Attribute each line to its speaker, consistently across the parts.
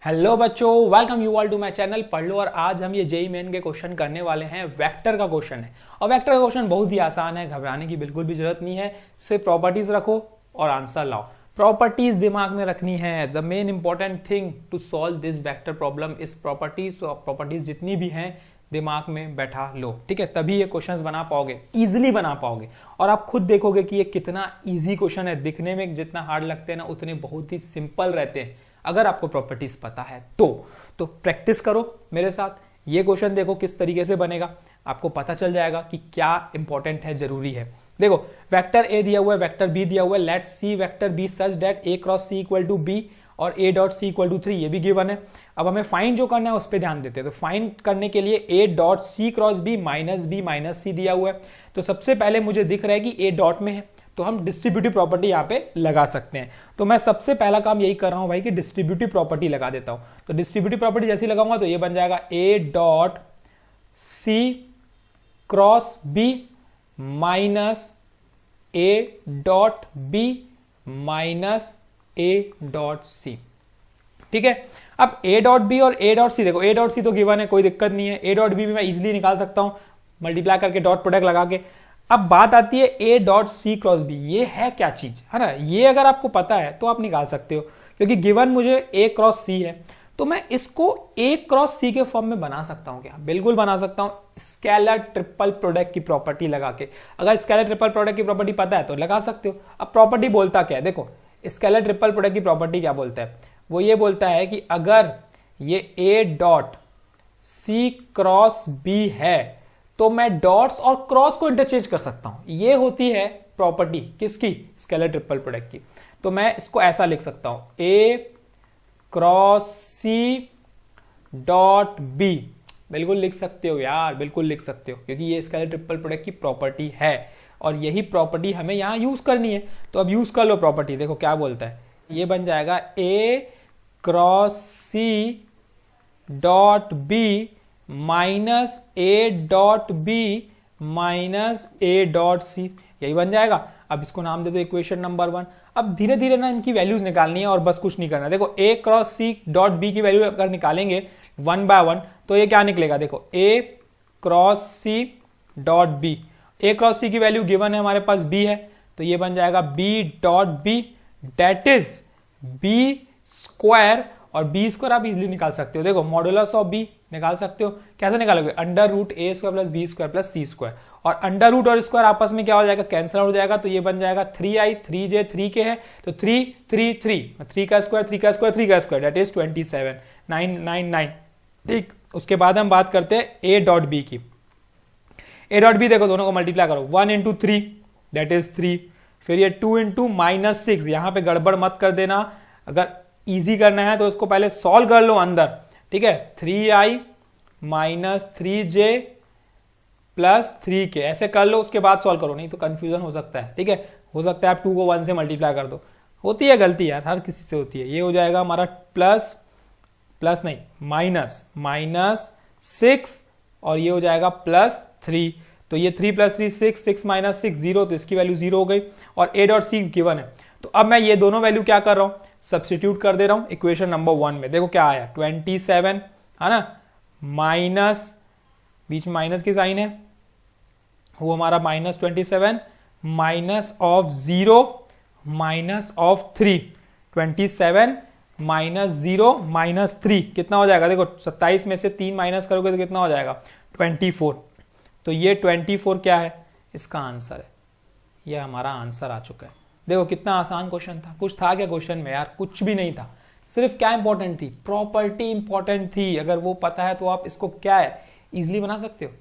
Speaker 1: Hello बच्चों, welcome you all to my channel पढ़ लो। और आज हम ये जेईई मेन के क्वेश्चन करने वाले हैं। वेक्टर का क्वेश्चन है और वेक्टर का क्वेश्चन बहुत ही आसान है, घबराने की बिल्कुल भी जरूरत नहीं है। सिर्फ प्रॉपर्टीज रखो और आंसर लाओ। प्रॉपर्टीज दिमाग में रखनी है। The main important thing to solve this vector problem is properties. Properties जितनी भी हैं दिमाग में बैठा लो, ठीक है, तभी ये क्वेश्चंस बना पाओगे, इजीली बना पाओगे। और आप खुद देखोगे कि ये कितना इजी क्वेश्चन है। दिखने में जितना हार्ड लगते हैं ना, उतने बहुत ही सिंपल रहते हैं अगर आपको प्रॉपर्टीज पता है तो प्रैक्टिस करो मेरे साथ। ये क्वेश्चन देखो किस तरीके से बनेगा, आपको पता चल जाएगा कि क्या इंपॉर्टेंट है, जरूरी है। देखो, वेक्टर ए दिया हुआ है, वेक्टर बी दिया हुआ है। Let's see vector B such that A cross C equal to B और A dot C equal to 3, ये भी गिवन है। अब हमें फाइंड जो करना है उस पर ध्यान देते हैं। तो फाइंड करने के लिए A dot C cross B minus C दिया हुआ है। तो सबसे पहले मुझे दिख रहा है कि ए डॉट में है, तो हम डिस्ट्रीब्यूटिव प्रॉपर्टी यहां पे लगा सकते हैं। तो मैं सबसे पहला काम यही कर रहा हूं भाई कि डिस्ट्रीब्यूटिव प्रॉपर्टी लगा देता हूं। तो डिस्ट्रीब्यूटिव प्रॉपर्टी जैसी लगाऊंगा तो ये बन जाएगा A dot C cross B minus A dot B minus A dot C. ठीक है, अब ए डॉट बी और ए डॉट सी, देखो ए डॉट सी तो गिवन है, कोई दिक्कत नहीं है। ए डॉट बी भी मैं इजिली निकाल सकता हूं मल्टीप्लाई करके, डॉट प्रोडक्ट लगा के। अब बात आती है A dot C cross B, ये है क्या चीज, है ना। ये अगर आपको पता है तो आप निकाल सकते हो, क्योंकि गिवन मुझे ए क्रॉस सी है, तो मैं इसको ए क्रॉस सी के फॉर्म में बना सकता हूं क्या? बिल्कुल बना सकता हूं, स्केलर ट्रिपल प्रोडक्ट की प्रॉपर्टी लगा के। अगर स्केलर ट्रिपल प्रोडक्ट की प्रॉपर्टी पता है तो लगा सकते हो। अब प्रॉपर्टी बोलता क्या है, देखो स्केलर ट्रिपल प्रोडक्ट की प्रॉपर्टी क्या बोलता है, वो ये बोलता है कि अगर ये A dot C cross B है तो मैं डॉट्स और क्रॉस को इंटरचेंज कर सकता हूं। ये होती है प्रॉपर्टी किसकी, स्केलर ट्रिपल प्रोडक्ट की। तो मैं इसको ऐसा लिख सकता हूं, ए क्रॉस सी डॉट बी। बिल्कुल लिख सकते हो यार, बिल्कुल लिख सकते हो, क्योंकि ये स्केलर ट्रिपल प्रोडक्ट की प्रॉपर्टी है और यही प्रॉपर्टी हमें यहां यूज करनी है। तो अब यूज कर लो प्रॉपर्टी। देखो क्या बोलता है, ये बन जाएगा A cross C dot B minus A dot B minus A dot C, यही बन जाएगा। अब इसको नाम दे दो इक्वेशन नंबर 1। अब धीरे धीरे ना इनकी वैल्यूज निकालनी है और बस कुछ नहीं करना। देखो ए क्रॉस सी डॉट बी की वैल्यू अगर निकालेंगे 1 बाय 1 तो ये क्या निकलेगा, देखो ए क्रॉस सी डॉट बी। ए क्रॉस सी की वैल्यू गिवन है हमारे पास बी है, तो ये बन जाएगा B dot B, that is B square. और बी स्क्वायर आप इजिली निकाल सकते हो, देखो मॉडुलस ऑफ बी निकाल सकते हो। कैसे निकालोगे, under root A square plus B square plus C square. और अंडर रूट और स्क्वायर आपस में क्या हो जाएगा, कैंसिल हो जाएगा। तो ये बन जाएगा 3i, 3j 3 के है तो 3 3 3 3 का स्क्वायर 3 का स्क्वायर 3 का स्क्वायर, दैट इज 27 999। ठीक, उसके बाद हम बात करते हैं ए डॉट बी की। ए डॉट बी देखो दोनों को मल्टीप्लाई करो, 1 इंटू 3 दैट इज 3, फिर ये 2 इंटू माइनस 6। यहां पर गड़बड़ मत कर देना, अगर इजी करना है तो उसको पहले सॉल्व कर लो अंदर। ठीक है, 3i minus 3j plus 3k ऐसे कर लो, उसके बाद सॉल्व करो, नहीं तो कंफ्यूजन हो सकता है। ठीक है, हो सकता है आप 2 को 1 से मल्टीप्लाई कर दो, होती है गलती यार, हर किसी से होती है। ये हो जाएगा हमारा प्लस नहीं माइनस 6 और ये हो जाएगा प्लस 3। तो ये 3 प्लस 3 6, 6 माइनस 6 0, तो इसकी वैल्यू 0 हो गई। और ए डॉट सी गिवन है, तो अब मैं ये दोनों वैल्यू क्या कर रहा हूं, सब्स्टिट्यूट कर दे रहा हूं इक्वेशन नंबर 1 में। देखो क्या आया, 27 है ना, माइनस बीच में माइनस की साइन है, वो हमारा minus 27 minus of 0 minus of 3, 27 minus 0 minus 3 कितना हो जाएगा, देखो 27 में से 3 माइनस करोगे तो कितना हो जाएगा 24। तो ये 24 क्या है, इसका आंसर है। ये हमारा आंसर आ चुका है। देखो कितना आसान क्वेश्चन था, कुछ था क्या क्वेश्चन में यार, कुछ भी नहीं था। सिर्फ क्या इंपॉर्टेंट थी, प्रॉपर्टी इंपॉर्टेंट थी। अगर वो पता है तो आप इसको क्या है इजिली बना सकते हो,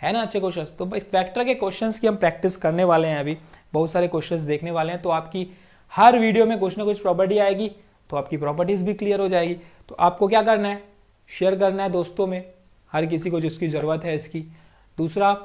Speaker 1: है ना। अच्छे क्वेश्चंस, तो इस वेक्टर के क्वेश्चंस की हम प्रैक्टिस करने वाले हैं। अभी बहुत सारे क्वेश्चंस देखने वाले हैं, तो आपकी हर वीडियो में कुछ ना कुछ प्रॉपर्टी आएगी, तो आपकी प्रॉपर्टीज भी क्लियर हो जाएगी। तो आपको क्या करना है, शेयर करना है दोस्तों में, हर किसी को जिसकी जरूरत है इसकी। दूसरा,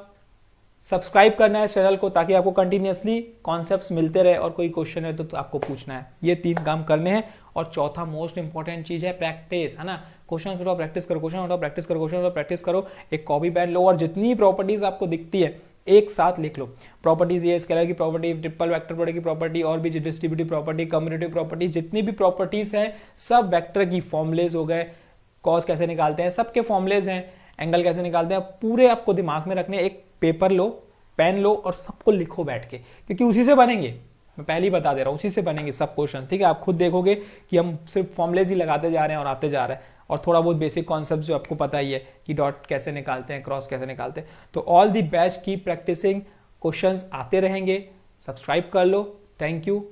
Speaker 1: सब्सक्राइब करना है इस चैनल को, ताकि आपको कंटिन्यूअसली कॉन्सेप्ट्स मिलते रहे और कोई क्वेश्चन है तो आपको पूछना है। ये 3 काम करने हैं। और चौथा मोस्ट इंपॉर्टेंट चीज है प्रैक्टिस, है ना। क्वेश्चन उठाओ प्रैक्टिस करो, क्वेश्चन उठाओ प्रैक्टिस करो, क्वेश्चन उठाओ प्रैक्टिस करो। एक कॉपी पेन लो और जितनी प्रॉपर्टीज आपको दिखती है एक साथ लिख लो। प्रॉपर्टीज ये स्केलर की प्रॉपर्टी, ट्रिपल वेक्टर प्रोडक्ट की प्रॉपर्टी, और भी डिस्ट्रीब्यूटिव प्रॉपर्टी, कम्यूटेटिव प्रॉपर्टी, जितनी भी प्रॉपर्टीज हैं सब वेक्टर की फॉर्मुलेज हो गए। कॉस कैसे निकालते हैं, सबके फॉर्मुलेज हैं। एंगल कैसे निकालते हैं, पूरे आपको दिमाग में रखने। एक पेपर लो, पेन लो और सबको लिखो बैठ के, क्योंकि उसी से बनेंगे। मैं पहले ही बता दे रहा हूं, उसी से बनेंगे सब क्वेश्चन। ठीक है, आप खुद देखोगे कि हम सिर्फ फॉर्मुलेज ही लगाते जा रहे हैं और आते जा रहे हैं, और थोड़ा बहुत बेसिक कॉन्सेप्ट जो आपको पता ही है कि डॉट कैसे निकालते हैं, क्रॉस कैसे निकालते हैं। तो ऑल दी बेस्ट, की प्रैक्टिसिंग, क्वेश्चंस आते रहेंगे। सब्सक्राइब कर लो। Thank you.